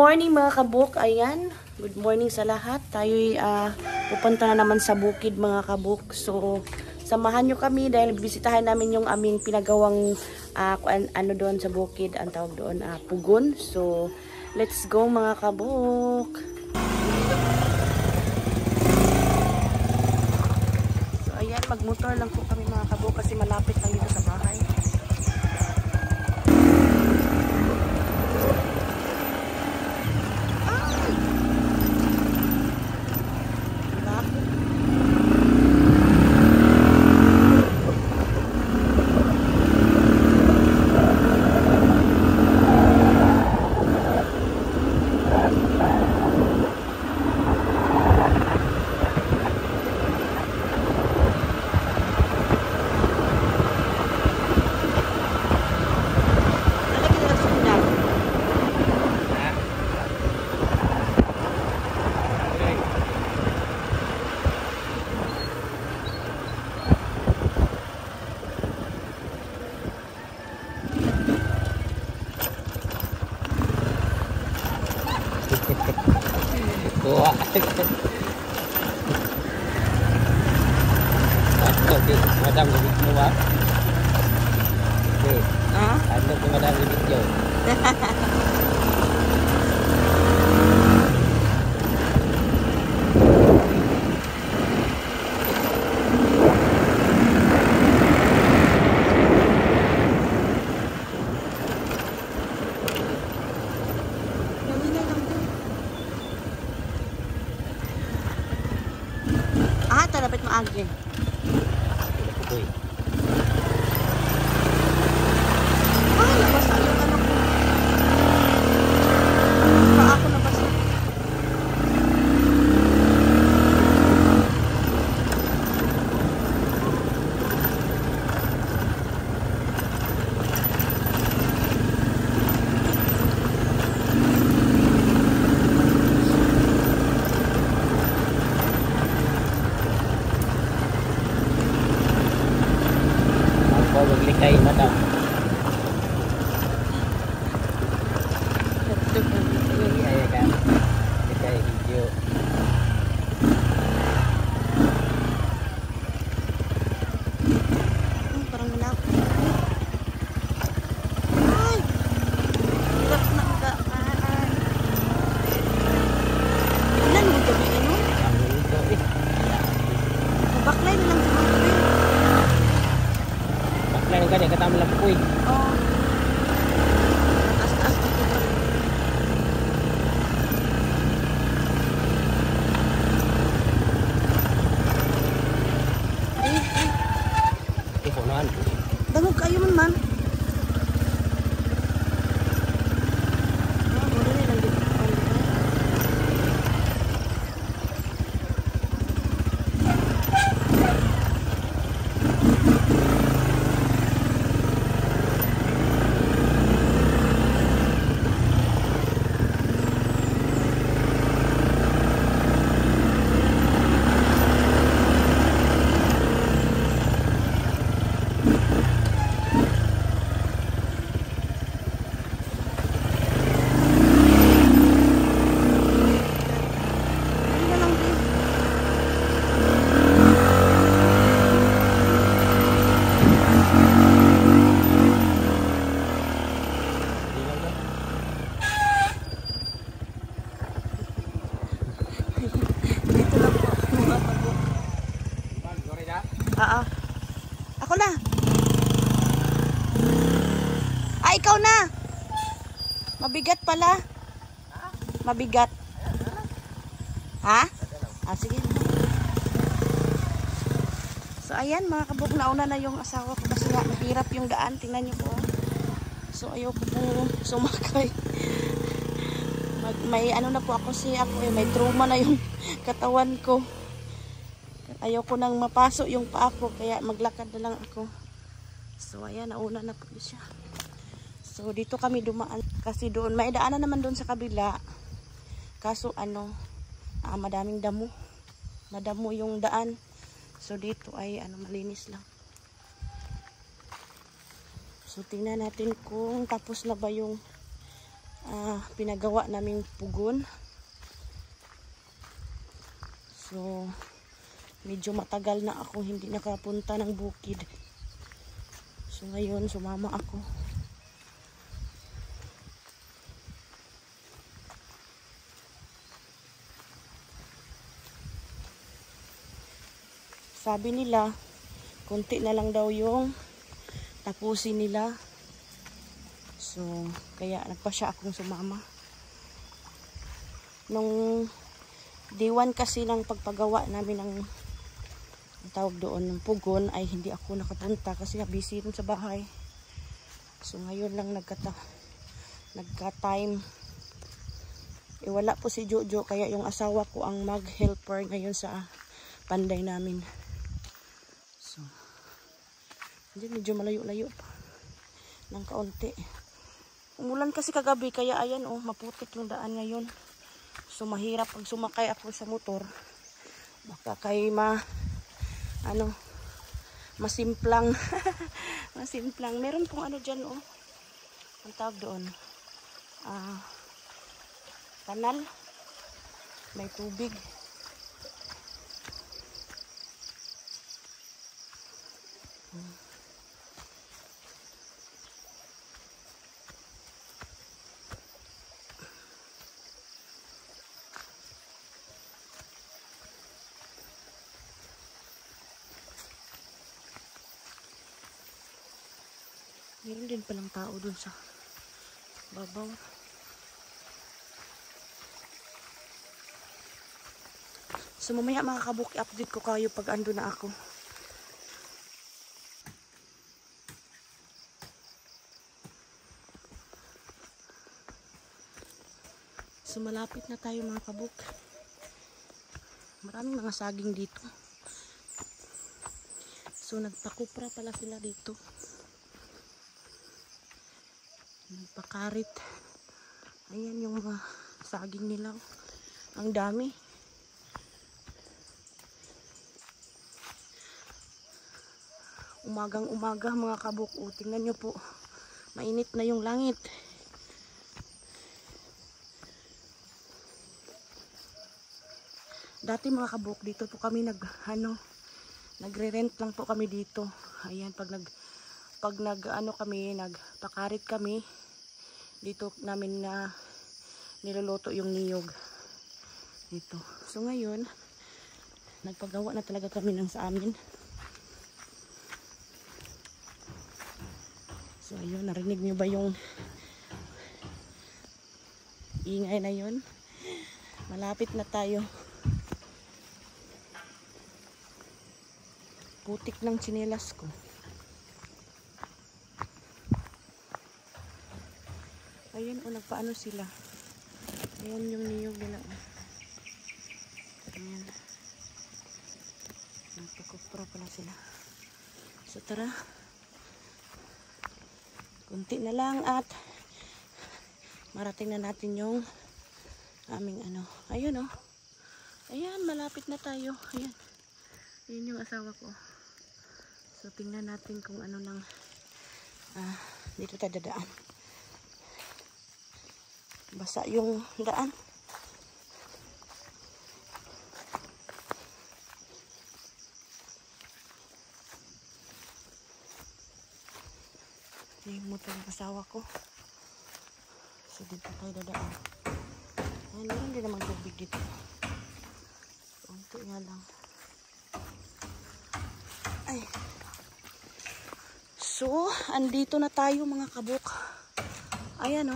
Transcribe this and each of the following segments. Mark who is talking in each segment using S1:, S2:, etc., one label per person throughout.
S1: morning mga kabuk. Ayan. Good morning sa lahat. Tayo'y pupunta na naman sa bukid mga kabuk. So, samahan nyo kami dahil bisitahin namin yung aming pinagawang ano doon sa bukid. Ang tawag doon, pugon. So, let's go mga kabuk. So, ayan. Magmotor lang po kami mga kabuk kasi malapit lang dito sa bahay.
S2: Tua. Okey, madam video ba? Okey. Ano ko madam video?
S1: Dapat maagi.
S2: Uy.
S1: Ay, nabasa yung ano ko. Paa ako nabasa.
S2: Maglikay madam. Likay kan. Likay video.
S1: Parang minap. Ay! Hirap na ka. Ilan mo gabi ano? Baklay na lang sa mga gabi.
S2: Lain kan kata melampui.
S1: Oh. Taas-taas dito.
S2: Tipunan.
S1: Dangog kayo man. Ako na. Ikaw na. Mabigat pala. Mabigat. Ha? Sige. So, ayan mga kabuk, nauna na yung asawa ko kasi nga mahirap yung daan. Tingnan nyo po. So, ayoko pong sumakay. May ano na po ako may trauma na yung katawan ko. Ayoko nang mapasok yung paa ko, kaya maglakad na lang ako. So, ayan, nauna na po siya. So, dito kami dumaan. Kasi doon, may daanan naman doon sa kabila. Kaso, madaming damo. Madamo yung daan. So, dito ay, malinis lang. So, tingnan natin kung tapos na ba yung pinagawa naming pugon. So medyo matagal na ako hindi nakapunta ng bukid. So ngayon sumama ako. Sabi nila konti na lang daw yung tapusin nila. So kaya nagpasya akong sumama. Nung day 1 kasi ng pagpagawa namin ng tawag doon ng pugon ay hindi ako nakapunta kasi busy dun sa bahay. So ngayon lang nagka-time. Wala po si Jojo kaya yung asawa ko ang mag-helper ngayon sa panday namin. So medyo malayo-layo pa ng kaunti. Umulan kasi kagabi kaya ayan maputik yung daan ngayon. So mahirap pag sumakay ako sa motor. Baka kay masimplang masimplang. Meron pong dyan ang tawag doon kanal, may tubig. Meron din palang tao dun sa babaw. So mamaya mga kabuk, update ko kayo pag ando na ako. So malapit na tayo mga kabuk. Maraming mga saging dito. So nagpakupra pala sila dito. Nagpakarit. Ayan yung mga saging nila. Ang dami. Umagang umaga mga kabuk. Tingnan nyo po. Mainit na yung langit. Dati mga kabuk dito po kami nagre-rent lang po kami dito. Ayan pag nagpakarit kami dito namin na niluluto yung niyog dito. So ngayon nagpagawa na talaga kami ng sa amin. So ayun, narinig niyo ba yung ingay na yun? Malapit na tayo. Putik ng tsinelas ko. Ayan nagpaano sila. Ayan yung niyog nila. Ayan. Nagpakupra pala sila. So tara. Kunti na lang at marating na natin yung aming Ayun Ayan, malapit na tayo. Ayan. Ayan yung asawa ko. So tingnan natin kung dito tayo dadaan. Basa yung daan. Yung motor ng asawa ko. So dito tayo dadaan. Ayan, meron din naman tubig dito. Unti nga lang. Ay. So, andito na tayo mga kabuk. Ayan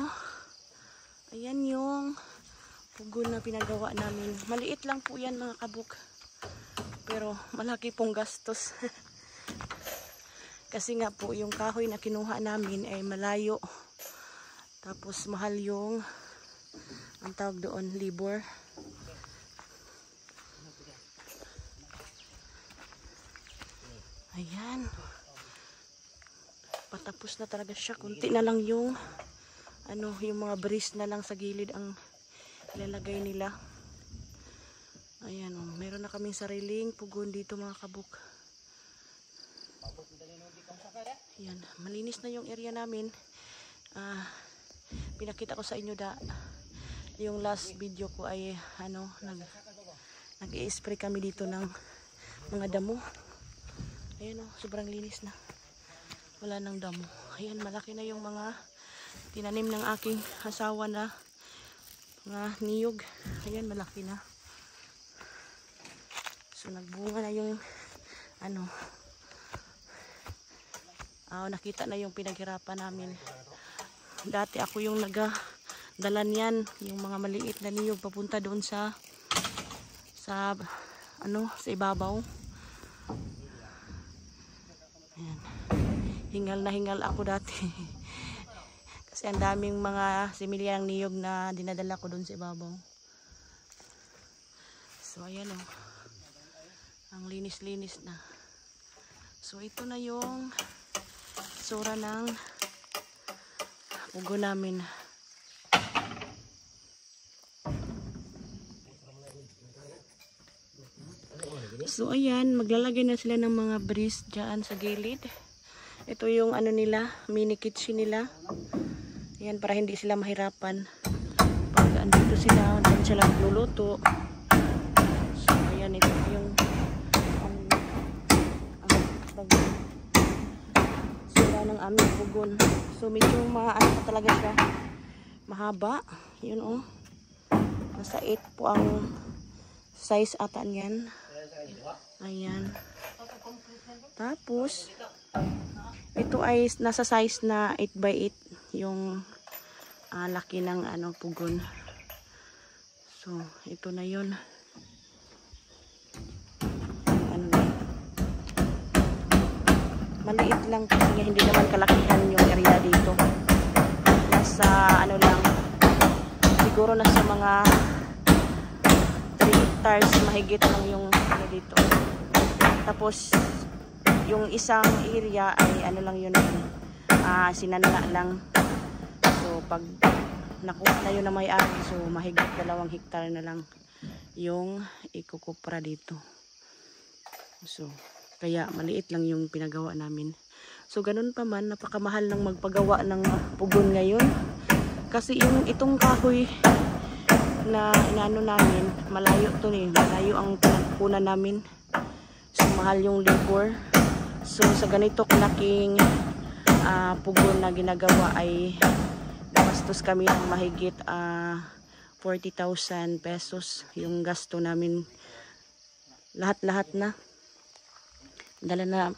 S1: Ayan yung pugon na pinagawa namin. Maliit lang po yan mga kabuk. Pero malaki pong gastos. Kasi nga po yung kahoy na kinuha namin ay malayo. Tapos mahal yung ang tawag doon, libor. Ayan. Patapos na talaga siya. Kunti na lang yung yung mga brace na lang sa gilid ang ilalagay nila. Ayan meron na kaming sariling pugon dito mga kabuk. Ayan, malinis na yung area namin. pinakita ko sa inyo yung last video ko ay nag-i-spray kami dito ng mga damo. Ayan o, sobrang linis na. Wala nang damo. Ayan, malaki na yung mga tinanim ng aking asawa na mga niyog. Ayan, malaki na. So, nagbunga na yung nakita na yung pinaghirapan namin. Dati ako yung nagdala niyan, yung mga maliit na niyog papunta doon sa ibabaw. Ayan. Hingal na hingal ako dati. Kasi ang daming mga similyang niyog na dinadala ko doon sa ibabaw. So ayan o. Ang linis-linis na. So ito na yung sura ng ugo namin. So ayan, maglalagay na sila ng mga breeze dyan sa gilid. Ito yung nila, mini kitchen nila. Ayan, para hindi sila mahirapan. Pag andito sila, doon sila magluluto. So ayan, ito yung sila ng aming pugon. So medyo pa talaga siya. Mahaba. Yun o. Nasa 8 po ang size ata niyan. Ayan. Tapos ito ay nasa size na 8x8 yung laki ng pugon. So ito na yun. Maliit lang kasi hindi naman kalakihan yung area dito. Nasa lang, siguro nasa mga 3 hectares mahigit lang yung dito. Tapos yung isang area ay lang yun, sinanla lang. So pag nakuha na yun na may-ari, so mahigit 2 hektar na lang yung ikukupra dito. So kaya maliit lang yung pinagawa namin. So ganun pa man, napakamahal ng magpagawa ng pugon ngayon. Kasi itong kahoy na inaano namin, malayo to malayo ang pinagkunan namin. So mahal yung labor. So sa ganito kalaking pugon na ginagawa ay bastos kami ng mahigit 40,000 pesos yung gasto namin. Lahat-lahat na. Dala na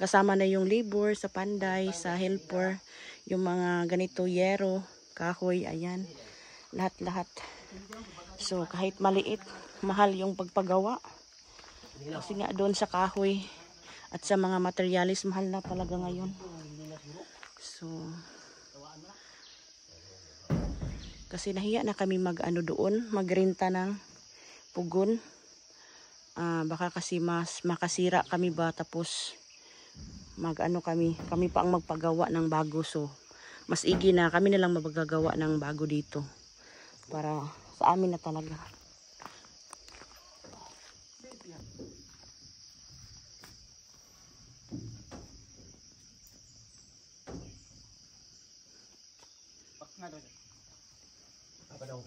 S1: kasama na yung labor sa panday, sa helper, yung mga ganito yero, kahoy, ayan, lahat-lahat. So kahit maliit, mahal yung pagpagawa. Kasi nga doon sa kahoy at sa mga materialis, mahal na talaga ngayon. So kasi nahiya na kami doon, magrenta ng pugon. Baka kasi mas makasira kami ba, tapos kami pa ang magpagawa ng bago. So mas igi na kami na lang magagawa ng bago dito para sa amin na talaga.
S2: Apa daw?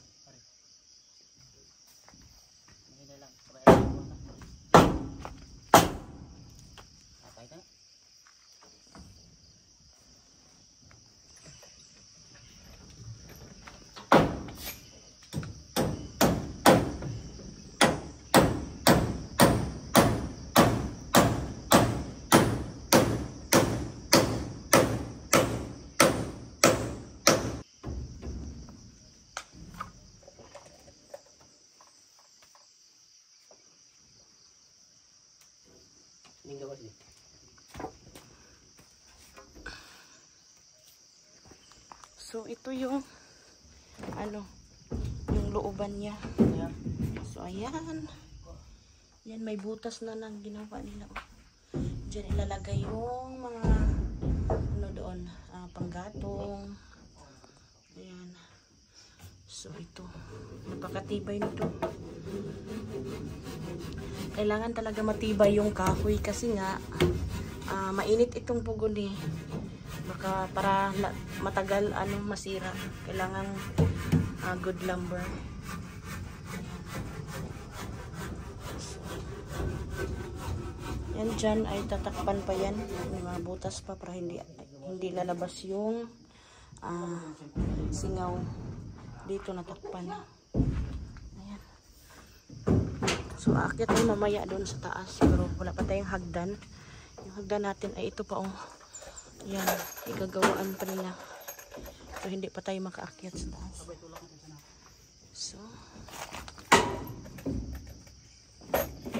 S1: So ito yung yung looban niya. So ayan. Yan, may butas na nang ginawa nila. Diyan ilalagay yung mga doon, panggatong. Ayan. So ito, napakatibay nito. Kailangan talaga matibay yung kahoy kasi nga mainit itong pugon Baka para matagal masira. Kailangan good lumber. Yan dyan ay tatakpan pa yan. May mga butas pa para hindi lalabas yung singaw. Dito natakpan. Ayan. So aakyat tayo mamaya doon sa taas. Pero wala pa tayong hagdan. Yung hagdan natin ay ito pa oh. Yan. Igagawaan pa nila. So hindi pa tayo makaakyat sa taas. So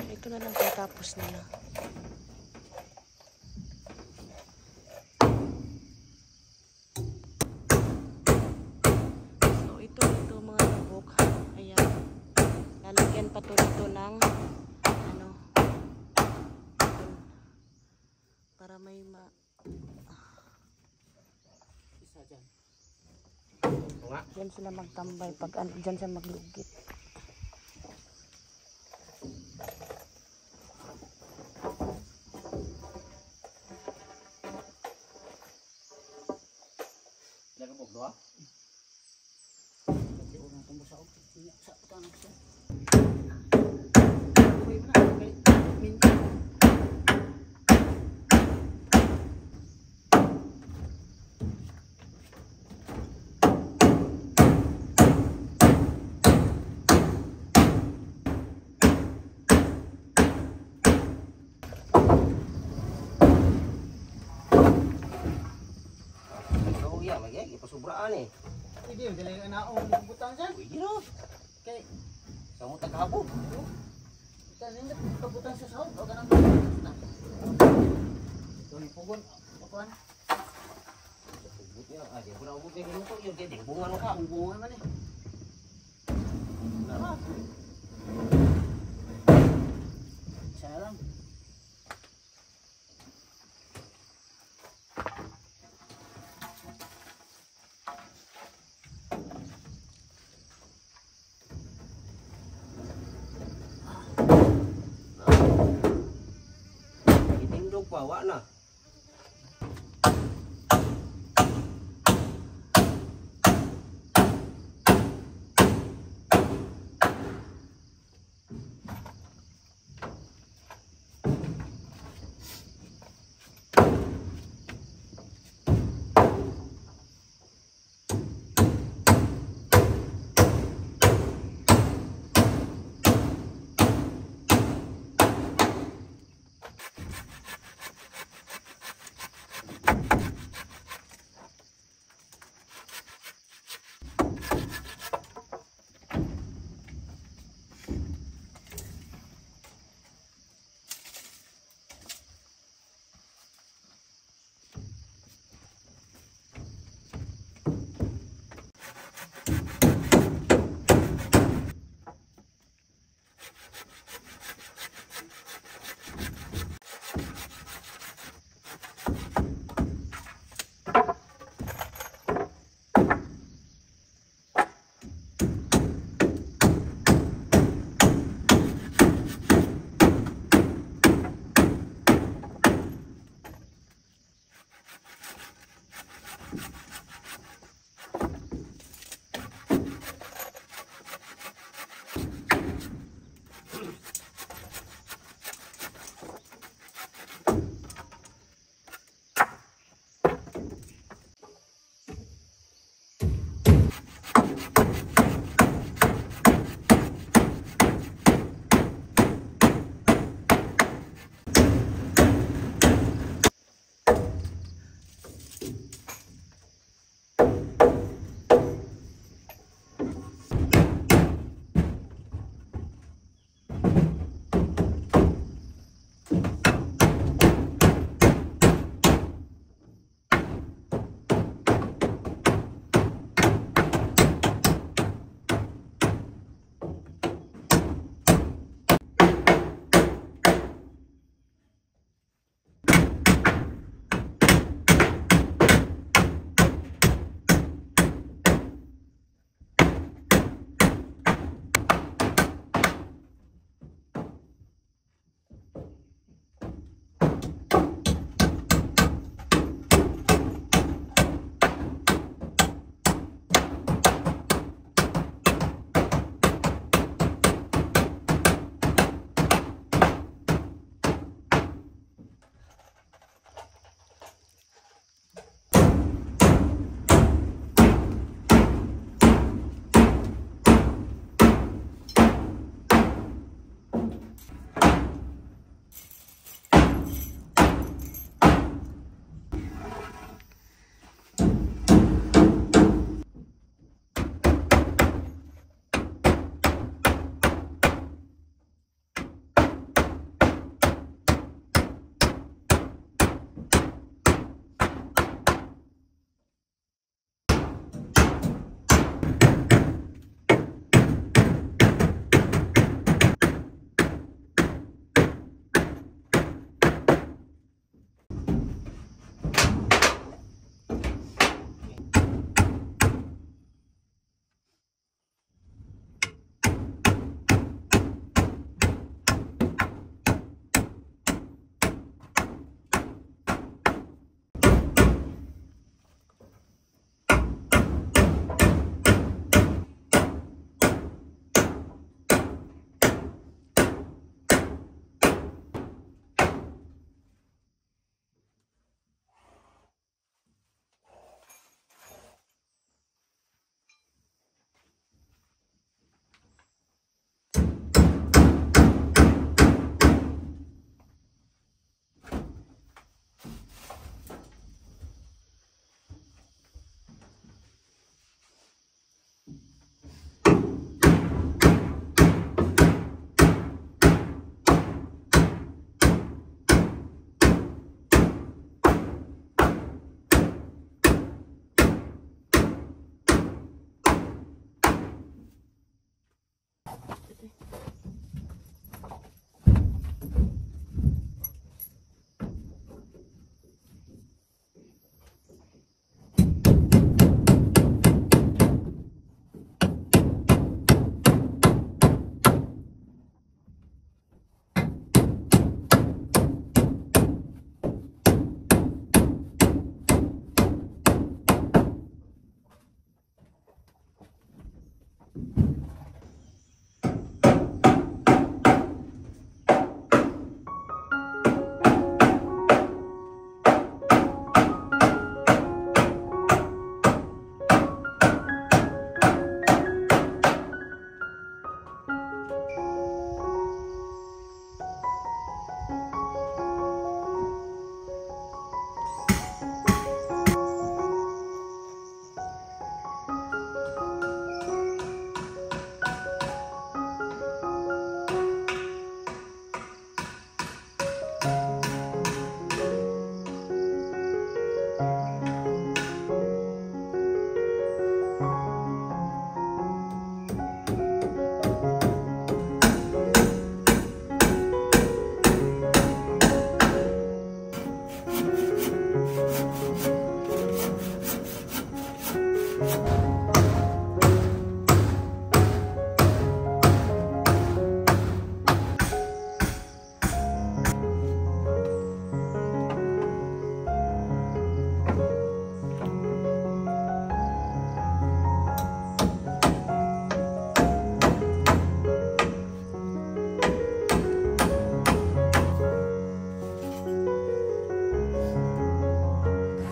S1: ito na lang tapos nila. So ito mga labok. Ayan. Lalagyan pa to dito ng para may
S2: Isa dyan.
S1: Diyan sila magtambay pag diyan siya maglugit.
S2: Doa? Kasi unang tumbo sa og sa tanong siya. Uy na kay minti.
S3: Pasubraan eh.
S2: Hindi, dili na naong butang dyan.
S3: Uy, gino.
S2: Kay
S3: Sa mo tagahapon.
S2: kita nindot pagkabutang sa sahod o ganang butang. Ito ni pugon. Pakuan.
S3: Ubut niya. Di ko na ubut niya minuto. Yung kaya bungan ka.
S2: Bungan man eh.
S3: Nah.
S2: Saya lang.
S3: Itindog pa, wa na.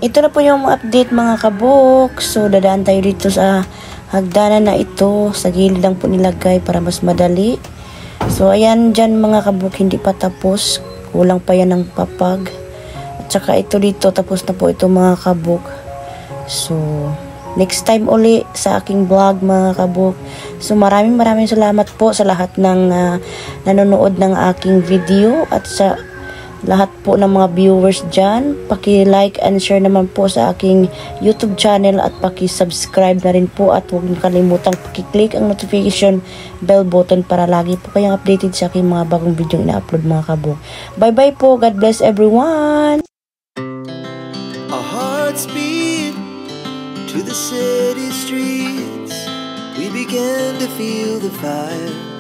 S1: Ito na po yung update mga kabuk. So, dadaan tayo dito sa hagdanan na ito. Sa gilid lang po nilagay para mas madali. So, ayan dyan mga kabuk, hindi pa tapos. Kulang pa yan ng papag. At saka ito dito, tapos na po ito mga kabuk. So, next time uli sa aking vlog mga kabuk. So, maraming salamat po sa lahat ng nanonood ng aking video. At sa lahat po ng mga viewers dyan, paki-like and share naman po sa aking YouTube channel at paki-subscribe na rin po at huwag niyo kalimutang paki-click ang notification bell button para lagi po kayong updated sa aking mga bagong video na upload mga kabuk. Bye-bye po. God bless everyone!
S4: Our hearts beat to the city streets. We began to feel the fire.